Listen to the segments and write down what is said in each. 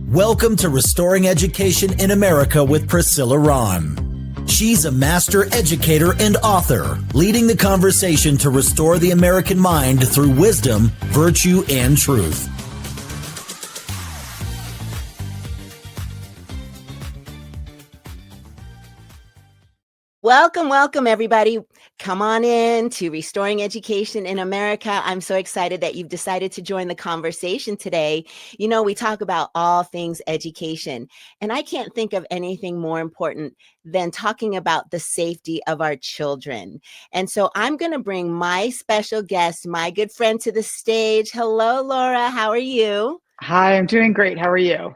Welcome to Restoring Education in America with Priscilla Ron. She's a master educator and author, leading the conversation to restore the American mind through wisdom, virtue, and truth. Welcome, everybody. Come on in to Restoring Education in America. I'm so excited that you've decided to join the conversation today. You know, we talk about all things education, and I can't think of anything more important than talking about the safety of our children. And so I'm going to bring my special guest, my good friend, to the stage. Hello, Laura. How are you? Hi, I'm doing great. How are you?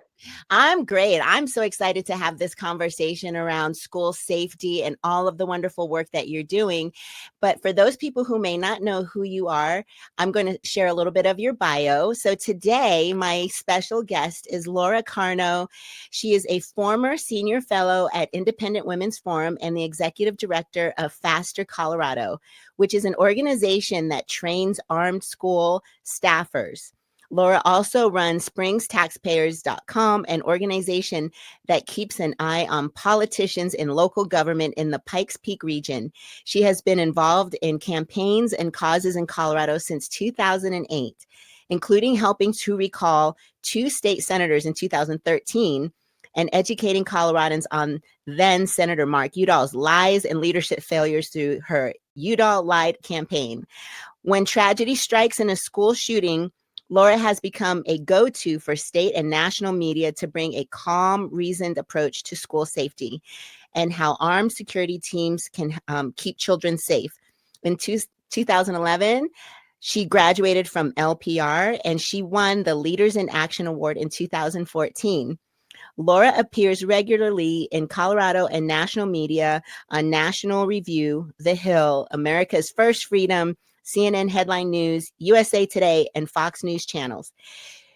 I'm great. I'm so excited to have this conversation around school safety and all of the wonderful work that you're doing. But for those people who may not know who you are, I'm going to share a little bit of your bio. So today, my special guest is Laura Carno. She is a former senior fellow at Independent Women's Forum and the executive director of Faster Colorado, which is an organization that trains armed school staffers. Laura also runs SpringsTaxpayers.com, an organization that keeps an eye on politicians in local government in the Pikes Peak region. She has been involved in campaigns and causes in Colorado since 2008, including helping to recall 2 state senators in 2013 and educating Coloradans on then Senator Mark Udall's lies and leadership failures through her Udall Lied campaign. When tragedy strikes in a school shooting, Laura has become a go-to for state and national media to bring a calm, reasoned approach to school safety and how armed security teams can keep children safe. In 2011, she graduated from LPR and she won the Leaders in Action Award in 2014. Laura appears regularly in Colorado and national media on National Review, The Hill, America's First Freedom, CNN Headline News, USA Today, and Fox News channels.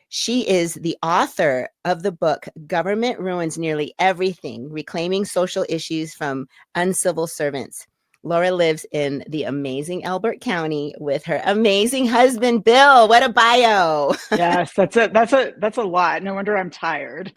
She is the author of the book, Government Ruins Nearly Everything, Reclaiming Social Issues from Uncivil Servants. Laura lives in the amazing Elbert County with her amazing husband, Bill. What a bio. Yes, that's a lot. No wonder I'm tired.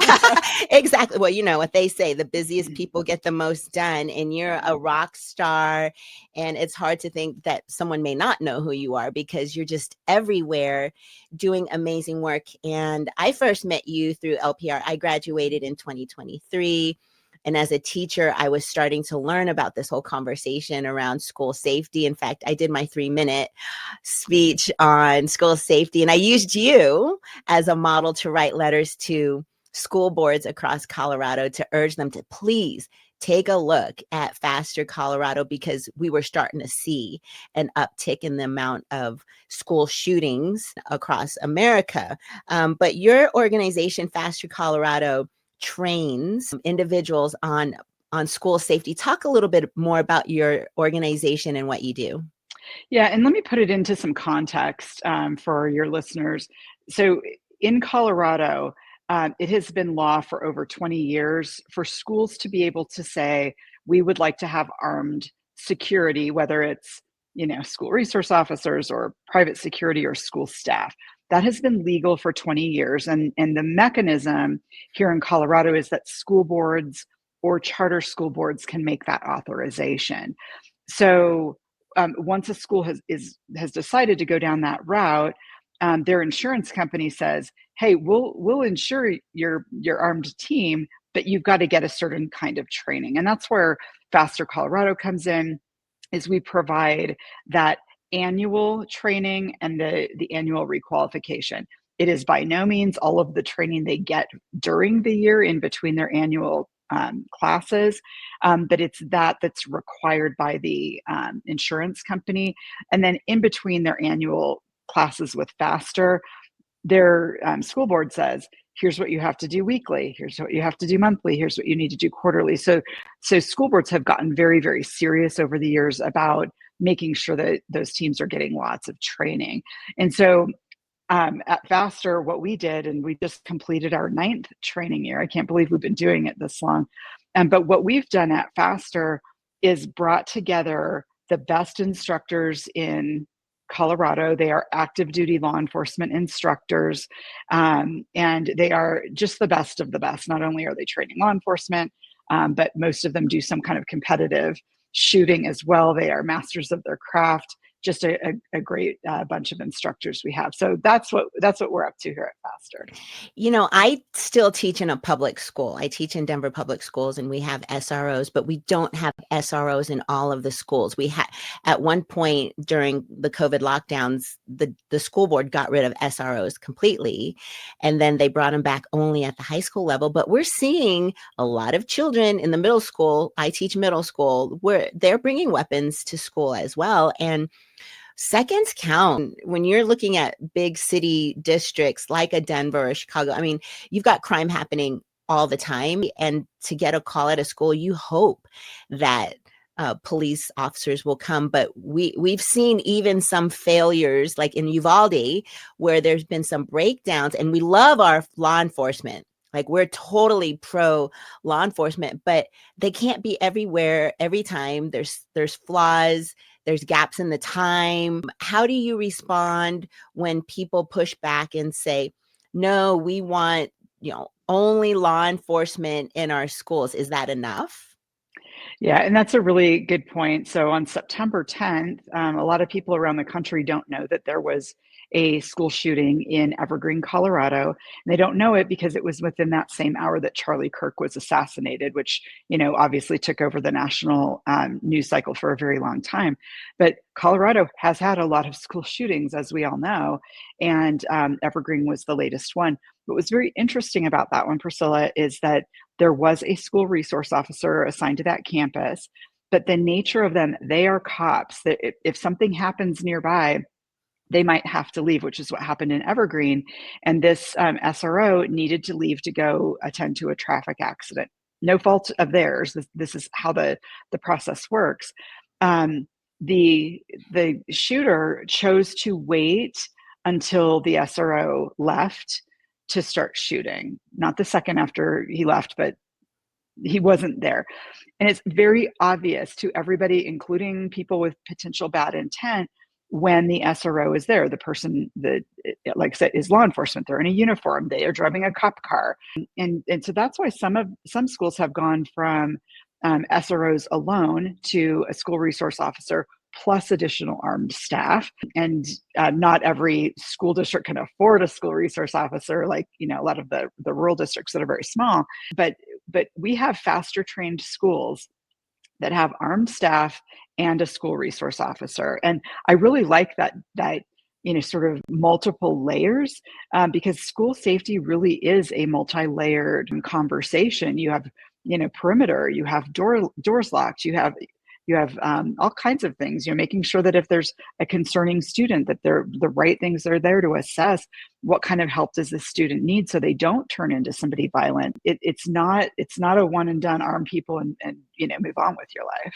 Exactly. Well, you know what they say, the busiest people get the most done, and you're a rock star. And it's hard to think that someone may not know who you are because you're just everywhere doing amazing work. And I first met you through LPR. I graduated in 2023. And as a teacher, I was starting to learn about this whole conversation around school safety. In fact, I did my 3-minute speech on school safety, and I used you as a model to write letters to school boards across Colorado to urge them to please take a look at Faster Colorado because we were starting to see an uptick in the amount of school shootings across America. But your organization, Faster Colorado, trains individuals on school safety. Talk a little bit more about your organization and what you do. Yeah, and let me put it into some context for your listeners. So in Colorado, it has been law for over 20 years for schools to be able to say, we would like to have armed security, whether it's, school resource officers or private security or school staff. That has been legal for 20 years. And the mechanism here in Colorado is that school boards or charter school boards can make that authorization. So once a school has decided to go down that route, their insurance company says, hey, we'll insure your armed team, but you've got to get a certain kind of training. And that's where Faster Colorado comes in, is we provide that annual training and the annual requalification. It is by no means all of the training they get during the year in between their annual classes, but it's that's required by the insurance company. And then in between their annual classes with Faster, their school board says, here's what you have to do weekly, here's what you have to do monthly, here's what you need to do quarterly. So school boards have gotten very, very serious over the years about making sure that those teams are getting lots of training. And so at Faster, what we did, and we just completed our 9th training year. I can't believe we've been doing it this long. But what we've done at Faster is brought together the best instructors in Colorado. They are active duty law enforcement instructors, and they are just the best of the best. Not only are they training law enforcement, but most of them do some kind of competitive shooting as well. They are masters of their craft. Just a great bunch of instructors we have. So that's what we're up to here at Faster. I still teach in a public school. I teach in Denver public schools, and we have SROs, but we don't have SROs in all of the schools. We had at one point during the COVID lockdowns, the school board got rid of SROs completely, and then they brought them back only at the high school level. But we're seeing a lot of children in the middle school. I teach middle school, where they're bringing weapons to school as well, and seconds count when you're looking at big city districts like a Denver or Chicago. I mean, you've got crime happening all the time. And to get a call at a school, you hope that police officers will come. But we've seen even some failures, like in Uvalde, where there's been some breakdowns. And we love our law enforcement. Like, we're totally pro law enforcement, but they can't be everywhere every time. There's flaws. There's gaps in the time. How do you respond when people push back and say, no, we want, only law enforcement in our schools? Is that enough? Yeah, and that's a really good point. So on September 10th, a lot of people around the country don't know that there was a school shooting in Evergreen, Colorado. And they don't know it because it was within that same hour that Charlie Kirk was assassinated, which, obviously took over the national news cycle for a very long time. But Colorado has had a lot of school shootings, as we all know, and Evergreen was the latest one. What was very interesting about that one, Priscilla, is that there was a school resource officer assigned to that campus, but the nature of them, they are cops. That if something happens nearby, they might have to leave, which is what happened in Evergreen. And this SRO needed to leave to go attend to a traffic accident. No fault of theirs. This is how the process works. The shooter chose to wait until the SRO left to start shooting. Not the second after he left, but he wasn't there. And it's very obvious to everybody, including people with potential bad intent, when the SRO is there. The person that, like I said, is law enforcement. They're in a uniform. They are driving a cop car. And so that's why some schools have gone from SROs alone to a school resource officer plus additional armed staff. And not every school district can afford a school resource officer, like, a lot of the rural districts that are very small. But we have faster trained schools that have armed staff and a school resource officer. And I really like that sort of multiple layers, because school safety really is a multi-layered conversation. You have, perimeter, you have doors locked, you have all kinds of things, making sure that if there's a concerning student, that the right things are there to assess what kind of help does this student need so they don't turn into somebody violent. It's not a one and done, arm people and move on with your life.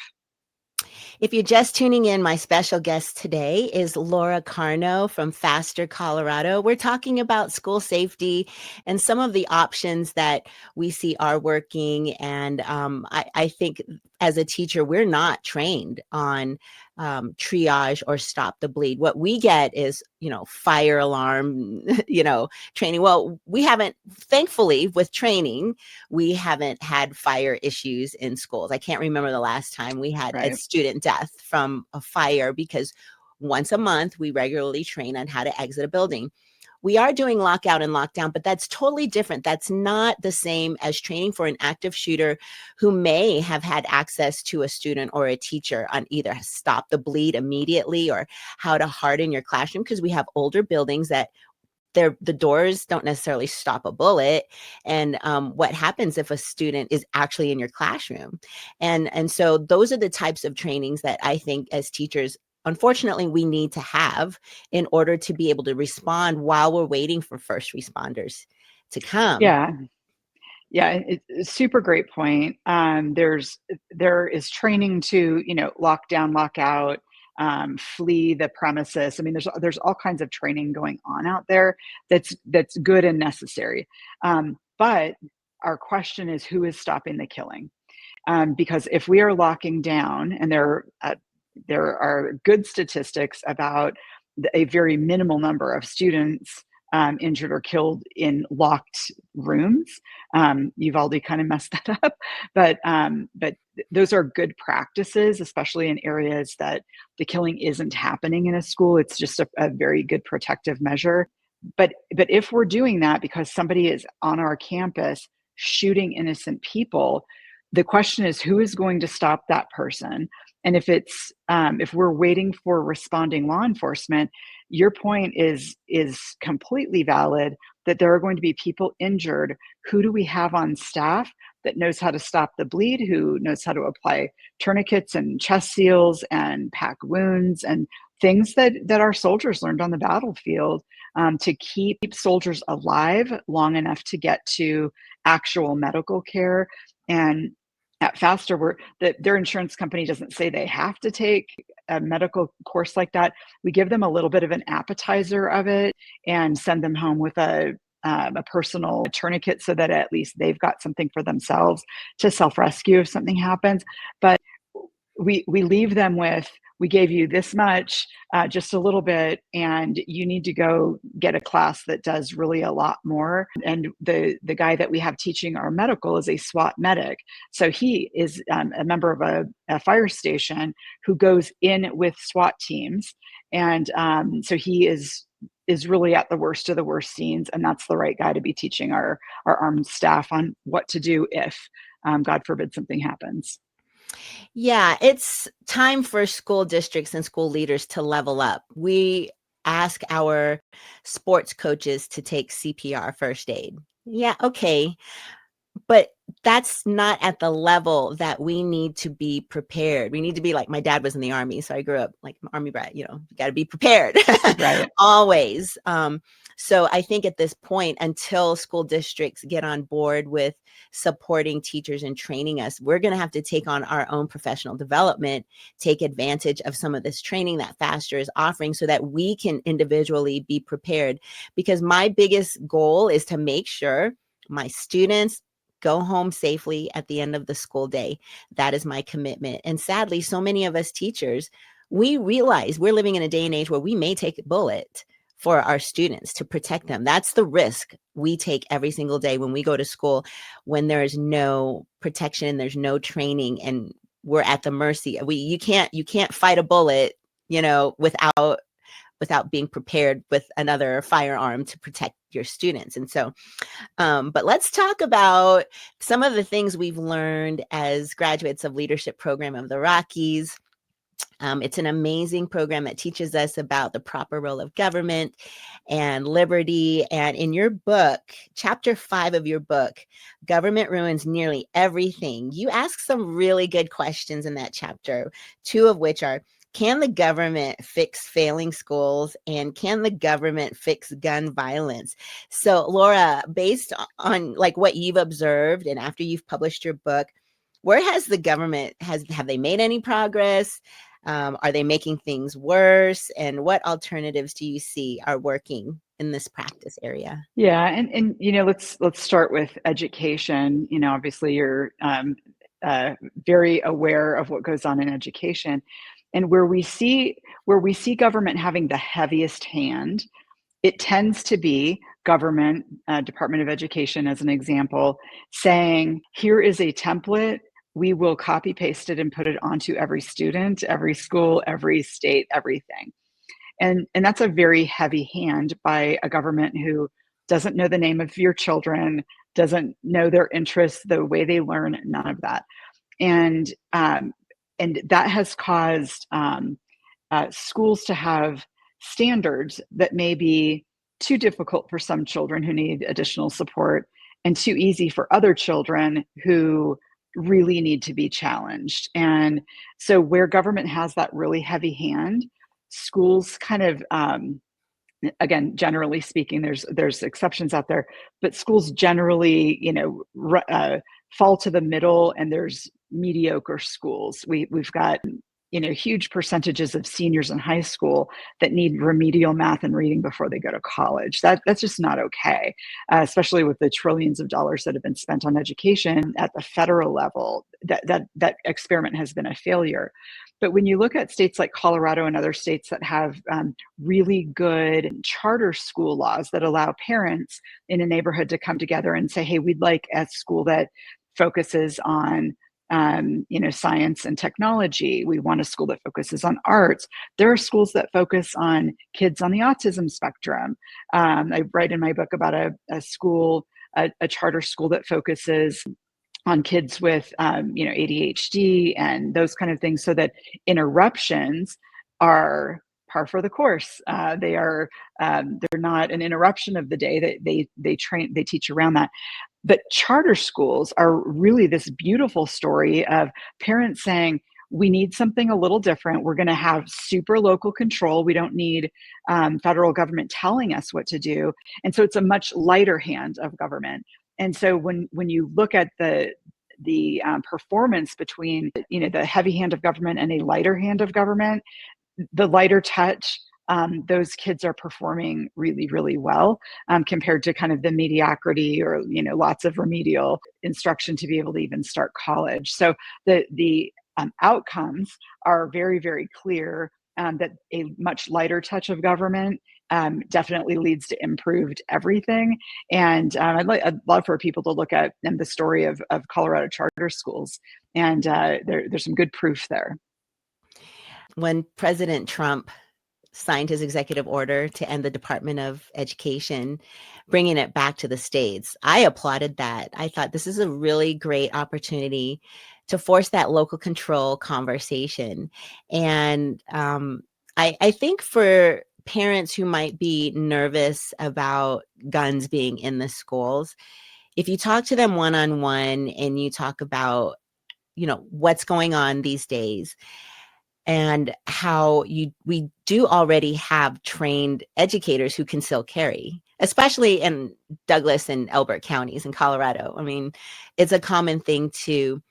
If you're just tuning in, my special guest today is Laura Carno from Faster, Colorado. We're talking about school safety and some of the options that we see are working. And I think as a teacher, we're not trained on triage or stop the bleed. What we get is, fire alarm, training. Well, we haven't, thankfully, with training, we haven't had fire issues in schools. I can't remember the last time we had a student death from a fire, because once a month we regularly train on how to exit a building. We are doing lockout and lockdown, but that's totally different. That's not the same as training for an active shooter who may have had access to a student or a teacher on either stop the bleed immediately or how to harden your classroom, because we have older buildings that the doors don't necessarily stop a bullet. And what happens if a student is actually in your classroom? And so those are the types of trainings that I think as teachers, unfortunately, we need to have in order to be able to respond while we're waiting for first responders to come. Yeah, it's a super great point. There is training to, lock down, lock out, flee the premises. I mean, there's all kinds of training going on out there that's good and necessary. But our question is, who is stopping the killing? Because if we are locking down, and there are good statistics about a very minimal number of students injured or killed in locked rooms. Uvalde kind of messed that up, but those are good practices, especially in areas that the killing isn't happening in a school. It's just a very good protective measure. But if we're doing that because somebody is on our campus shooting innocent people, the question is, who is going to stop that person? And if we're waiting for responding law enforcement, your point is completely valid, that there are going to be people injured. Who do we have on staff that knows how to stop the bleed, who knows how to apply tourniquets and chest seals and pack wounds and things that our soldiers learned on the battlefield, to keep soldiers alive long enough to get to actual medical care? And at Faster, their insurance company doesn't say they have to take a medical course like that. We give them a little bit of an appetizer of it and send them home with a personal tourniquet so that at least they've got something for themselves to self-rescue if something happens. But we leave them with, we gave you this much, just a little bit, and you need to go get a class that does really a lot more. And the guy that we have teaching our medical is a SWAT medic. So he is a member of a fire station who goes in with SWAT teams. And so he is really at the worst of the worst scenes. And that's the right guy to be teaching our armed staff on what to do if, God forbid, something happens. Yeah, it's time for school districts and school leaders to level up. We ask our sports coaches to take CPR, first aid. Yeah, okay. But that's not at the level that we need to be prepared. We need to be like, my dad was in the Army, so I grew up like Army brat, you got to be prepared. Right. Always. So I think at this point, until school districts get on board with supporting teachers and training us, we're going to have to take on our own professional development, take advantage of some of this training that Faster is offering so that we can individually be prepared. Because my biggest goal is to make sure my students go home safely at the end of the school day. That is my commitment. And sadly, so many of us teachers, we realize we're living in a day and age where we may take a bullet for our students to protect them. That's the risk we take every single day when we go to school, when there is no protection and there's no training and we're at the mercy. You can't fight a bullet, without being prepared with another firearm to protect your students. And so, but let's talk about some of the things we've learned as graduates of Leadership Program of the Rockies. It's an amazing program that teaches us about the proper role of government and liberty. And in your book, chapter 5 of your book, Government Ruins Nearly Everything, you ask some really good questions in that chapter, 2 of which are, can the government fix failing schools, and can the government fix gun violence? So Laura, based on like what you've observed and after you've published your book, where has the government, have they made any progress? Are they making things worse? And what alternatives do you see are working in this practice area? Yeah, and let's start with education. Obviously you're very aware of what goes on in education, and where we see government having the heaviest hand, it tends to be government, Department of Education as an example, saying, here is a template. We will copy paste it and put it onto every student, every school, every state, everything. And that's a very heavy hand by a government who doesn't know the name of your children, doesn't know their interests, the way they learn, none of that. And that has caused schools to have standards that may be too difficult for some children who need additional support and too easy for other children who really need to be challenged. And so where government has that really heavy hand, schools kind of, again, generally speaking, there's exceptions out there, but schools generally, fall to the middle, and there's mediocre schools. We've got huge percentages of seniors in high school that need remedial math and reading before they go to college. That's just not okay, especially with the trillions of dollars that have been spent on education at the federal level. That experiment has been a failure. But when you look at states like Colorado and other states that have really good charter school laws that allow parents in a neighborhood to come together and say, hey, we'd like a school that focuses on science and technology. We want a school that focuses on arts. There are schools that focus on kids on the autism spectrum. I write in my book about a school, a charter school that focuses on kids with ADHD and those kind of things, so that interruptions are par for the course. They're not an interruption of the day. They teach around that. But charter schools are really this beautiful story of parents saying, we need something a little different. We're going to have super local control. We don't need federal government telling us what to do. And so it's a much lighter hand of government. And so when you look at the performance between the heavy hand of government and a lighter hand of government, the lighter touch, those kids are performing really, really well compared to kind of the mediocrity or lots of remedial instruction to be able to even start college. So the outcomes are very, very clear, that a much lighter touch of government definitely leads to improved everything. And I'd love for people to look at the story of Colorado charter schools, and there's some good proof there. When President Trump signed his executive order to end the Department of Education, bringing it back to the states, I applauded that. I thought this is a really great opportunity to force that local control conversation. And I think for parents who might be nervous about guns being in the schools, if you talk to them one-on-one and you talk about, what's going on these days, and how we do already have trained educators who conceal carry, especially in Douglas and Elbert counties in Colorado. I mean, it's a common thing to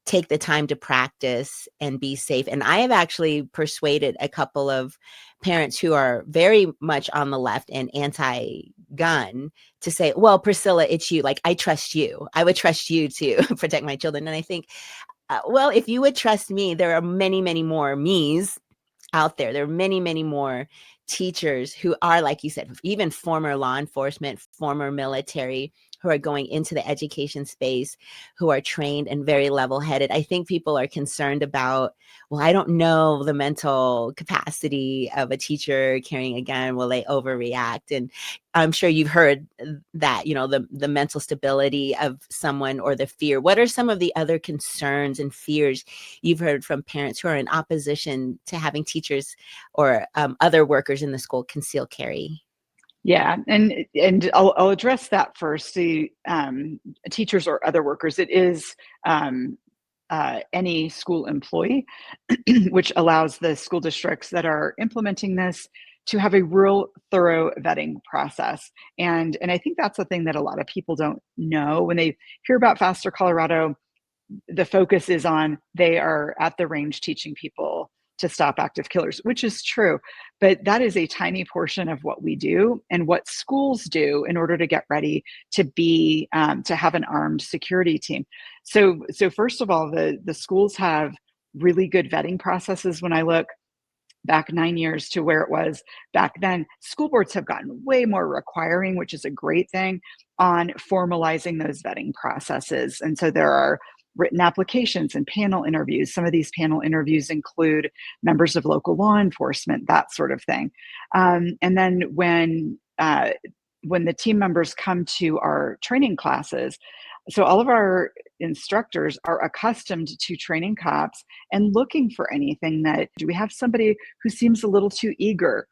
take the time to practice and be safe. And I have actually persuaded a couple of parents who are very much on the left and anti-gun to say, well, Priscilla, it's you. Like, I trust you. I would trust you to protect my children. And I think, well, if you would trust me, there are many, many more me's out there. There are many, many more teachers who are, like you said, even former law enforcement, former military, who are going into the education space, who are trained and very level-headed. I think people are concerned about, well, I don't know the mental capacity of a teacher carrying a gun. Will they overreact? And I'm sure you've heard that, the mental stability of someone or the fear. What are some of the other concerns and fears you've heard from parents who are in opposition to having teachers or other workers in the school conceal carry? Yeah, and I'll address that first. The teachers or other workers, it is any school employee, which allows the school districts that are implementing this to have a real thorough vetting process. And I think that's the thing that a lot of people don't know. When they hear about Faster Colorado, the focus is on they are at the range teaching people to stop active killers, which is true. But that is a tiny portion of what we do and what schools do in order to get ready to be to have an armed security team. So first of all, the schools have really good vetting processes. When I look back 9 years to where it was back then, school boards have gotten way more requiring, which is a great thing, on formalizing those vetting processes. And so there are written applications and panel interviews. Some of these panel interviews include members of local law enforcement, that sort of thing. And then when the team members come to our training classes, so all of our instructors are accustomed to training cops and looking for anything that, do we have somebody who seems a little too eager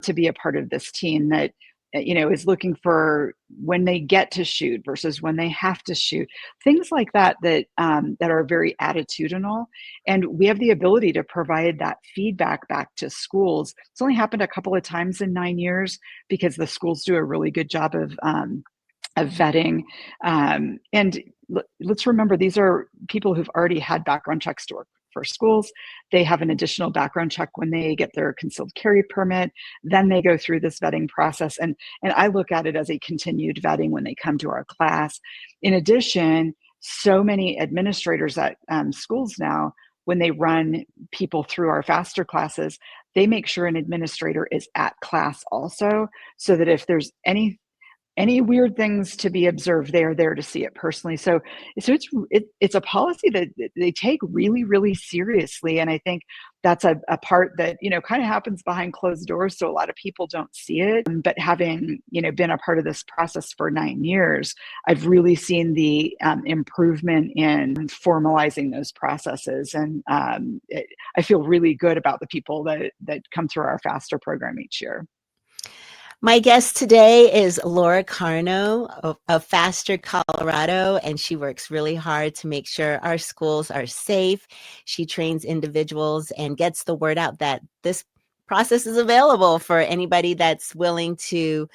to be a part of this team, that is looking for when they get to shoot versus when they have to shoot, things like that are very attitudinal. And we have the ability to provide that feedback back to schools. It's only happened a couple of times in 9 years because the schools do a really good job of vetting. And let's remember, these are people who've already had background checks to work for schools. They have an additional background check when they get their concealed carry permit. Then they go through this vetting process. And I look at it as a continued vetting when they come to our class. In addition, so many administrators at schools now when they run people through our faster classes, they make sure an administrator is at class also, so that if there's any weird things to be observed, they are there to see it personally. So it's a policy that they take really, really seriously. And I think that's a part that, kind of happens behind closed doors. So a lot of people don't see it. But having, been a part of this process for 9 years, I've really seen the improvement in formalizing those processes. And I feel really good about the people that come through our FASTER program each year. My guest today is Laura Carno of Faster Colorado, and she works really hard to make sure our schools are safe. She trains individuals and gets the word out that this process is available for anybody that's willing to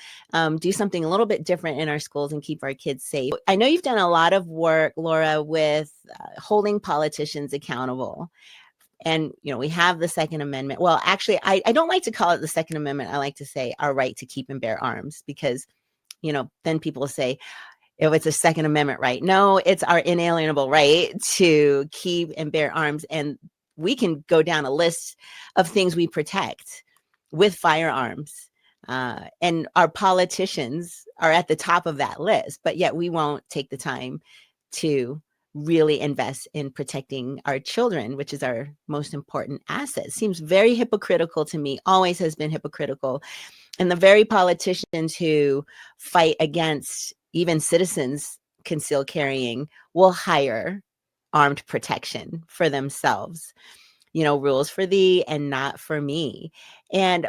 do something a little bit different in our schools and keep our kids safe. I know you've done a lot of work, Laura, with holding politicians accountable. And, we have the Second Amendment. Well, actually, I don't like to call it the Second Amendment. I like to say our right to keep and bear arms, because, then people say, if it's a Second Amendment right. No, it's our inalienable right to keep and bear arms. And we can go down a list of things we protect with firearms. And our politicians are at the top of that list, but yet we won't take the time to really invest in protecting our children, which is our most important asset. Seems very hypocritical to me, always has been hypocritical. And the very politicians who fight against even citizens concealed carrying will hire armed protection for themselves. Rules for thee and not for me. And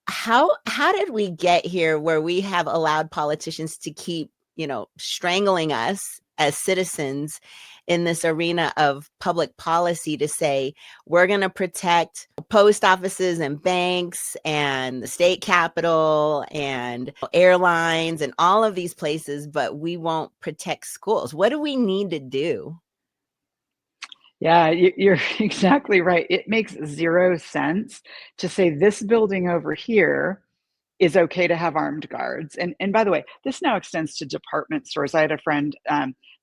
how did we get here where we have allowed politicians to keep, strangling us as citizens in this arena of public policy to say, we're going to protect post offices and banks and the state capitol and airlines and all of these places, but we won't protect schools? What do we need to do? Yeah, you're exactly right. It makes zero sense to say this building over here is okay to have armed guards. And by the way, this now extends to department stores. I had a friend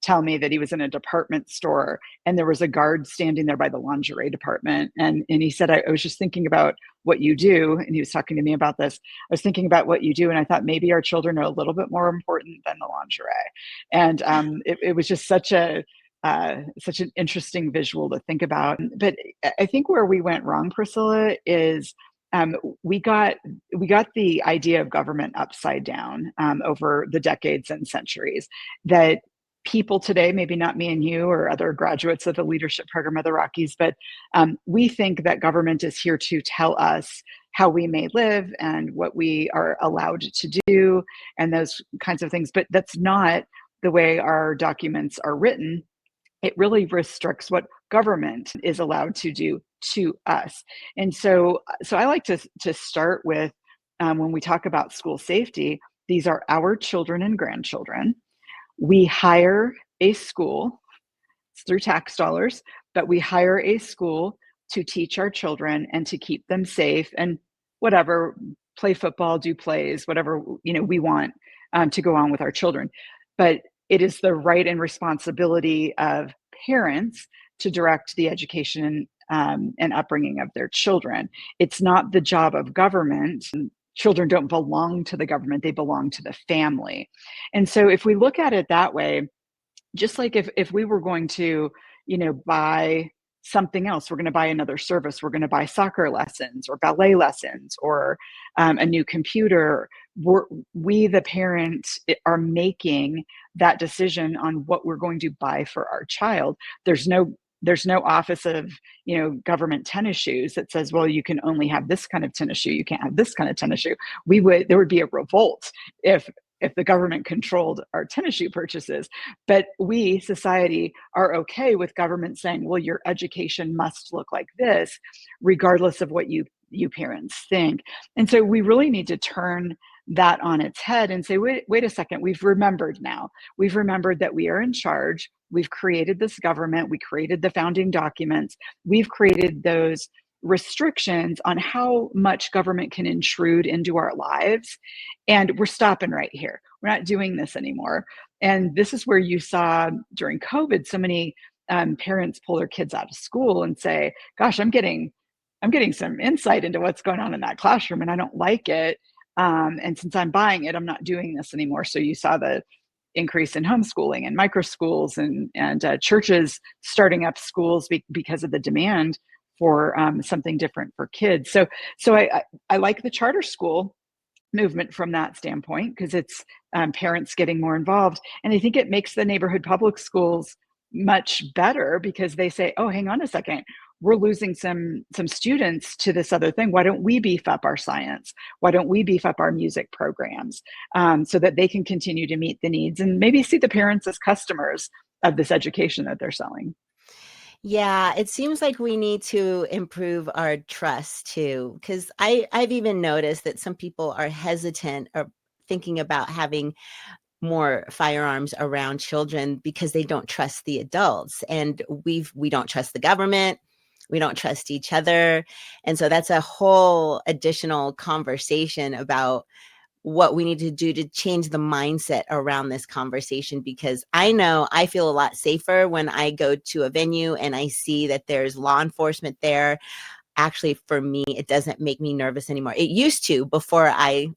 tell me that he was in a department store and there was a guard standing there by the lingerie department. And he said, I was just thinking about what you do. And he was talking to me about this. I was thinking about what you do. And I thought maybe our children are a little bit more important than the lingerie. And it was just such an interesting visual to think about. But I think where we went wrong, Priscilla, is we got the idea of government upside down over the decades and centuries. That people today, maybe not me and you or other graduates of the leadership program of the Rockies, but we think that government is here to tell us how we may live and what we are allowed to do and those kinds of things. But that's not the way our documents are written. It really restricts what government is allowed to do to us. And so I like to start with when we talk about school safety, these are our children and grandchildren. We hire a school, it's through tax dollars, but we hire a school to teach our children and to keep them safe and whatever, play football, do plays, whatever we want to go on with our children. But it is the right and responsibility of parents to direct the education and upbringing of their children. It's not the job of government. Children don't belong to the government, they belong to the family. And so if we look at it that way, just like if we were going to, buy something else, we're going to buy another service, we're going to buy soccer lessons or ballet lessons or a new computer, we the parents are making that decision on what we're going to buy for our child. There's no office of government tennis shoes that says, well, you can only have this kind of tennis shoe, you can't have this kind of tennis shoe. There would be a revolt if the government controlled our tennis shoe purchases. But we, society, are okay with government saying, well, your education must look like this, regardless of what you parents think. And so we really need to turn that on its head and say, wait a second, we've remembered now. We've remembered that we are in charge. We've created this government. We created the founding documents. We've created those restrictions on how much government can intrude into our lives. And we're stopping right here. We're not doing this anymore. And this is where you saw during COVID so many parents pull their kids out of school and say, gosh, I'm getting some insight into what's going on in that classroom and I don't like it. And since I'm buying it, I'm not doing this anymore. So you saw the increase in homeschooling and micro schools and churches starting up schools because of the demand for something different for kids. So I like the charter school movement from that standpoint because it's parents getting more involved. And I think it makes the neighborhood public schools much better because they say, oh, hang on a second, we're losing some students to this other thing. Why don't we beef up our science? Why don't we beef up our music programs so that they can continue to meet the needs and maybe see the parents as customers of this education that they're selling? Yeah, it seems like we need to improve our trust too, because I've even noticed that some people are hesitant or thinking about having more firearms around children because they don't trust the adults, and we don't trust the government. We don't trust each other. And so that's a whole additional conversation about what we need to do to change the mindset around this conversation, because I know I feel a lot safer when I go to a venue and I see that there's law enforcement there. Actually, for me, it doesn't make me nervous anymore. It used to before I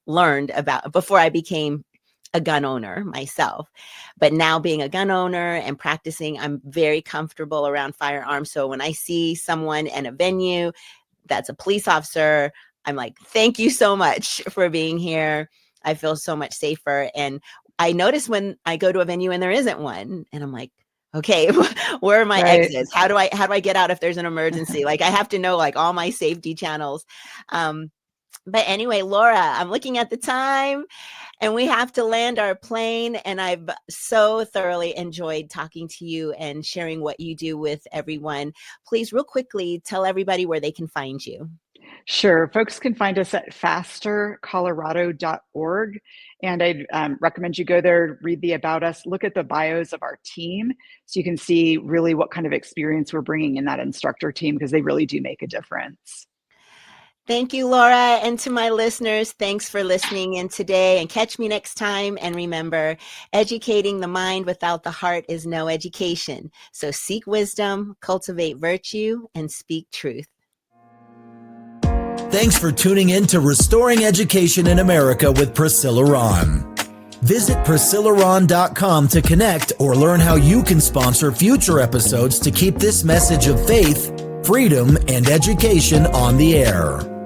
became a gun owner myself. But now being a gun owner and practicing, I'm very comfortable around firearms. So when I see someone in a venue that's a police officer, I'm like, thank you so much for being here. I feel so much safer. And I notice when I go to a venue and there isn't one, and I'm like, okay, where are my Right. exits? How do I get out if there's an emergency? Like, I have to know like all my safety channels. But anyway, Laura, I'm looking at the time and we have to land our plane. And I've so thoroughly enjoyed talking to you and sharing what you do with everyone. Please, real quickly, tell everybody where they can find you. Sure. Folks can find us at fastercolorado.org. And I'd recommend you go there, read the About Us, look at the bios of our team so you can see really what kind of experience we're bringing in that instructor team, because they really do make a difference. Thank you, Laura. And to my listeners, thanks for listening in today, and catch me next time. And remember, educating the mind without the heart is no education. So seek wisdom, cultivate virtue, and speak truth. Thanks for tuning in to Restoring Education in America with Priscilla Ron. Visit PriscillaRon.com to connect or learn how you can sponsor future episodes to keep this message of faith, freedom, and education on the air.